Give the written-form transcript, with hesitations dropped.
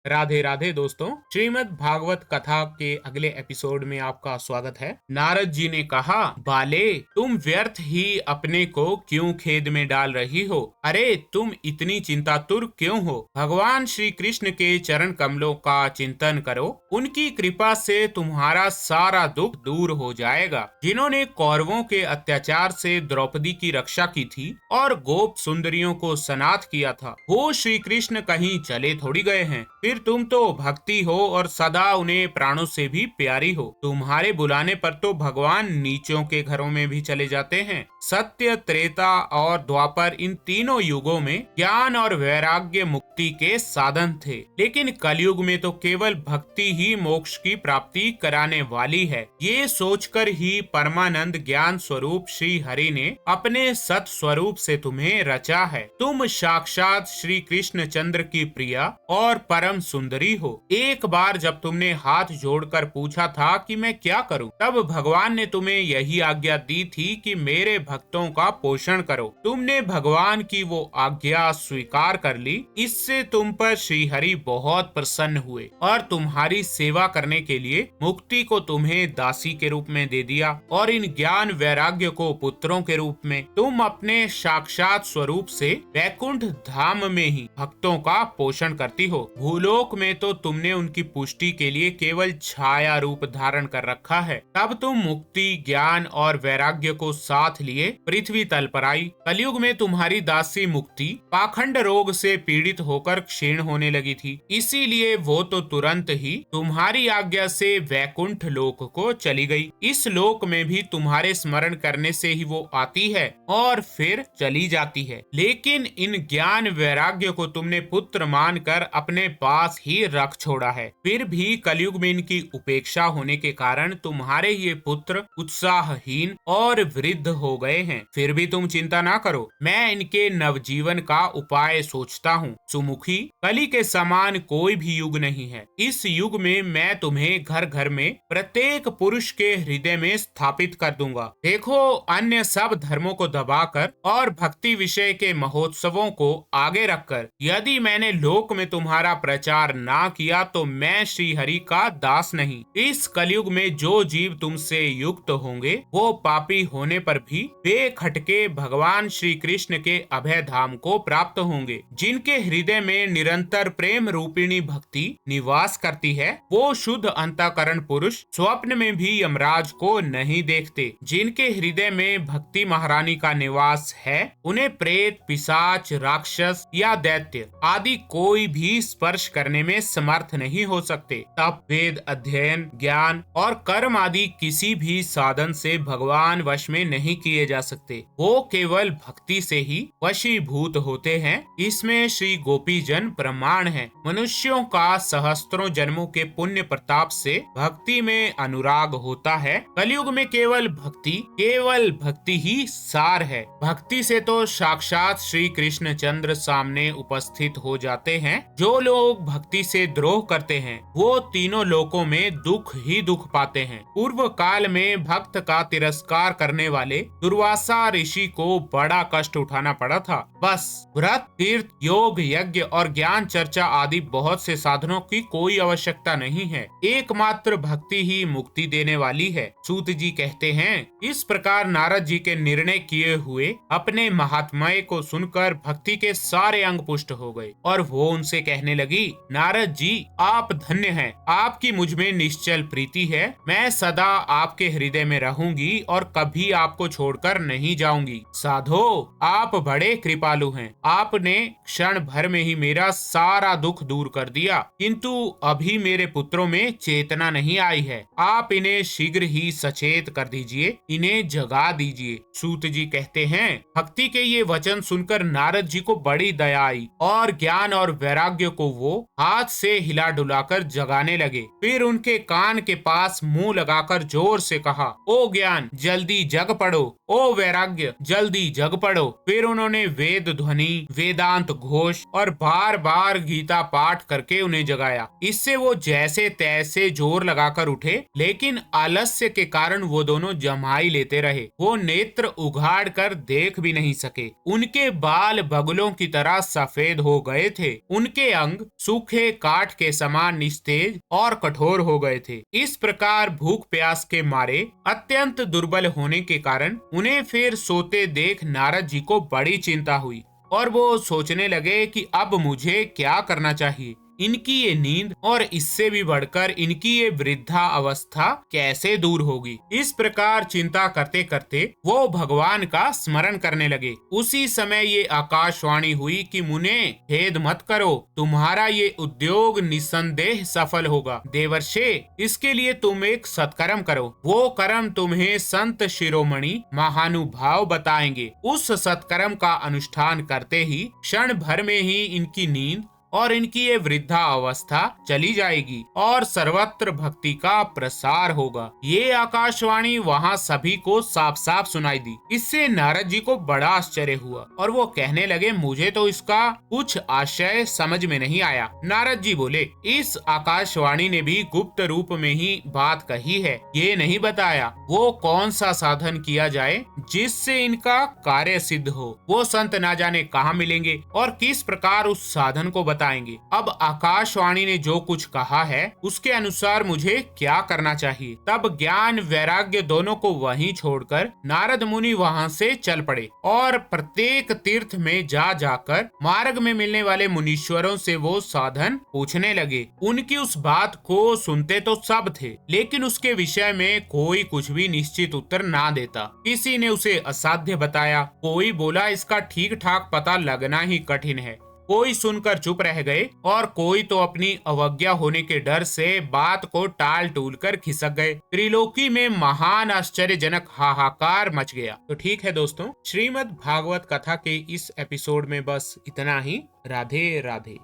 राधे राधे दोस्तों। श्रीमद् भागवत कथा के अगले एपिसोड में आपका स्वागत है। नारद जी ने कहा, बाले तुम व्यर्थ ही अपने को क्यों खेद में डाल रही हो? अरे तुम इतनी चिंतातुर क्यों हो? भगवान श्री कृष्ण के चरण कमलों का चिंतन करो, उनकी कृपा से तुम्हारा सारा दुख दूर हो जाएगा। जिन्होंने कौरवों के अत्याचार से द्रौपदी की रक्षा की थी और गोप सुंदरियों को सनाथ किया था, वो श्री कृष्ण कहीं चले थोड़ी गए हैं। फिर तुम तो भक्ति हो और सदा उन्हें प्राणों से भी प्यारी हो। तुम्हारे बुलाने पर तो भगवान नीचों के घरों में भी चले जाते हैं। सत्य, त्रेता और द्वापर, इन तीनों युगों में ज्ञान और वैराग्य मुक्ति के साधन थे, लेकिन कलयुग में तो केवल भक्ति ही मोक्ष की प्राप्ति कराने वाली है। ये सोचकर ही परमानंद ज्ञान स्वरूप श्री हरि ने अपने सत स्वरूप से तुम्हें रचा है। तुम साक्षात श्री कृष्ण चंद्र की प्रिया और परम सुंदरी हो। एक बार जब तुमने हाथ जोड़कर पूछा था कि मैं क्या करूं, तब भगवान ने तुम्हें यही आज्ञा दी थी कि मेरे भक्तों का पोषण करो। तुमने भगवान की वो आज्ञा स्वीकार कर ली। इससे तुम पर श्री हरि बहुत प्रसन्न हुए और तुम्हारी सेवा करने के लिए मुक्ति को तुम्हें दासी के रूप में दे दिया और इन ज्ञान वैराग्य को पुत्रों के रूप में। तुम अपने साक्षात स्वरूप से वैकुंठ धाम में ही भक्तों का पोषण करती हो। भूलोक में तो तुमने उनकी पुष्टि के लिए केवल छाया रूप धारण कर रखा है। तब तुम मुक्ति, ज्ञान और वैराग्य को साथ लिए पृथ्वी तल पर आई। कलयुग में तुम्हारी दासी मुक्ति पाखंड रोग से पीड़ित होकर क्षीण होने लगी थी, इसीलिए वो तो तुरंत ही तुम्हारी आज्ञा से वैकुंठ लोक को चली गई। इस लोक में भी तुम्हारे स्मरण करने से ही वो आती है और फिर चली जाती है, लेकिन इन ज्ञान वैराग्य को तुमने पुत्र मानकर अपने पास ही रख छोड़ा है। फिर भी कलयुग में इनकी उपेक्षा होने के कारण तुम्हारे ये पुत्र उत्साहहीन और वृद्ध हो गए हैं। फिर भी तुम चिंता ना करो, मैं इनके नवजीवन का उपाय सोचता हूँ। सुमुखी, कली के समान कोई भी युग नहीं है। इस युग में मैं तुम्हें घर घर में प्रत्येक पुरुष के हृदय में स्थापित कर दूंगा। देखो, अन्य सब धर्मों को दबाकर और भक्ति विषय के महोत्सवों को आगे रखकर यदि मैंने लोक में तुम्हारा प्रचार ना किया तो मैं श्री हरि का दास नहीं। इस कलयुग में जो जीव तुमसे युक्त होंगे वो पापी होने पर भी बेखटके भगवान श्री कृष्ण के अभय धाम को प्राप्त होंगे। जिनके हृदय में निरंतर प्रेम रूपिणी भक्ति निवास करती है, वो शुद्ध अंतःकरण पुरुष स्वप्न में भी यमराज को नहीं देखते। जिनके हृदय में भक्ति महारानी का निवास है, उन्हें प्रेत, पिशाच, राक्षस या दैत्य आदि कोई भी स्पर्श करने में समर्थ नहीं हो सकते। तब, वेद अध्ययन, ज्ञान और कर्म आदि किसी भी साधन से भगवान वश में नहीं किए जा सकते। वो केवल भक्ति से ही वशीभूत होते हैं। इसमें श्री गोपी जन प्रमाण है। मनुष्यों का सहस्त्रों जन्मों के पुण्य प्रताप से भक्ति में अनुराग होता है। कलयुग में केवल भक्ति ही सार है। भक्ति से तो साक्षात श्री कृष्ण चंद्र सामने उपस्थित हो जाते हैं। जो लोग भक्ति से द्रोह करते हैं वो तीनों लोकों में दुख ही दुख पाते हैं। पूर्व काल में भक्त का तिरस्कार करने वाले दुर्वासा ऋषि को बड़ा कष्ट उठाना पड़ा था। बस व्रत, तीर्थ, योग, यज्ञ और ज्ञान चर्चा आदि बहुत से साधनों की कोई आवश्यकता नहीं है। एकमात्र भक्ति ही मुक्ति देने वाली है। सूत जी कहते हैं, इस प्रकार नारद जी के निर्णय किए हुए अपने महात्म्य को सुनकर भक्ति के सारे अंग पुष्ट हो गए और वो उनसे कहने लगी, नारद जी, आप धन्य हैं। आपकी मुझ में निश्चल प्रीति है। मैं सदा आपके हृदय में रहूंगी और कभी आपको छोड़कर नहीं जाऊंगी। साधो, आप बड़े कृपालु हैं। आपने क्षण भर में ही मेरा सारा दुख दूर कर दिया, किंतु अभी मेरे पुत्रों में चेतना नहीं आई है। आप इन्हें शीघ्र ही सचेत कर दीजिए, इन्हें जगा दीजिए। सूत जी कहते हैं, भक्ति के ये वचन सुनकर नारद जी को बड़ी दया आई और ज्ञान और वैराग्य को वो हाथ से हिला डुलाकर जगाने लगे। फिर उनके कान के पास मुंह लगाकर जोर से कहा, ओ ज्ञान, जल्दी जग पड़ो। ओ वैराग्य, जल्दी जग पड़ो। फिर उन्होंने वेद ध्वनि, वेदांत घोष और बार बार गीता पाठ करके उन्हें जगाया। इससे वो जैसे तैसे जोर लगाकर उठे, लेकिन आलस्य के कारण वो दोनों जमाई लेते रहे। वो नेत्र उघाड़ कर देख भी नहीं सके। उनके बाल बगुलों की तरह सफेद हो गए थे। उनके अंग सूख सूखे काठ के समान निस्तेज और कठोर हो गए थे। इस प्रकार भूख प्यास के मारे अत्यंत दुर्बल होने के कारण उन्हें फिर सोते देख नारद जी को बड़ी चिंता हुई और वो सोचने लगे कि अब मुझे क्या करना चाहिए। इनकी ये नींद और इससे भी बढ़कर इनकी ये वृद्धा अवस्था कैसे दूर होगी। इस प्रकार चिंता करते करते वो भगवान का स्मरण करने लगे। उसी समय ये आकाशवाणी हुई कि मुने खेद मत करो, तुम्हारा ये उद्योग निसंदेह सफल होगा। देवर्षे, इसके लिए तुम एक सत्कर्म करो। वो कर्म तुम्हें संत शिरोमणि महानुभाव बताएंगे। उस सत्कर्म का अनुष्ठान करते ही क्षण भर में ही इनकी नींद और इनकी ये वृद्धा अवस्था चली जाएगी और सर्वत्र भक्ति का प्रसार होगा। ये आकाशवाणी वहाँ सभी को साफ साफ सुनाई दी। इससे नारद जी को बड़ा आश्चर्य हुआ और वो कहने लगे, मुझे तो इसका कुछ आशय समझ में नहीं आया। नारद जी बोले, इस आकाशवाणी ने भी गुप्त रूप में ही बात कही है, ये नहीं बताया वो कौन सा साधन किया जाए जिससे इनका कार्य सिद्ध हो। वो संत ना जाने कहाँ मिलेंगे और किस प्रकार उस साधन को बताएंगे। अब आकाशवाणी ने जो कुछ कहा है उसके अनुसार मुझे क्या करना चाहिए। तब ज्ञान वैराग्य दोनों को वहीं छोड़कर नारद मुनि वहां से चल पड़े और प्रत्येक तीर्थ में जा जाकर मार्ग में मिलने वाले मुनीश्वरों से वो साधन पूछने लगे। उनकी उस बात को सुनते तो सब थे, लेकिन उसके विषय में कोई कुछ भी निश्चित उत्तर ना देता। किसी ने उसे असाध्य बताया, कोई बोला इसका ठीक ठाक पता लगना ही कठिन है। कोई सुनकर चुप रह गए और कोई तो अपनी अवज्ञा होने के डर से बात को टाल टूल कर खिसक गए। त्रिलोकी में महान आश्चर्यजनक हाहाकार मच गया। तो ठीक है दोस्तों, श्रीमद् भागवत कथा के इस एपिसोड में बस इतना ही। राधे राधे।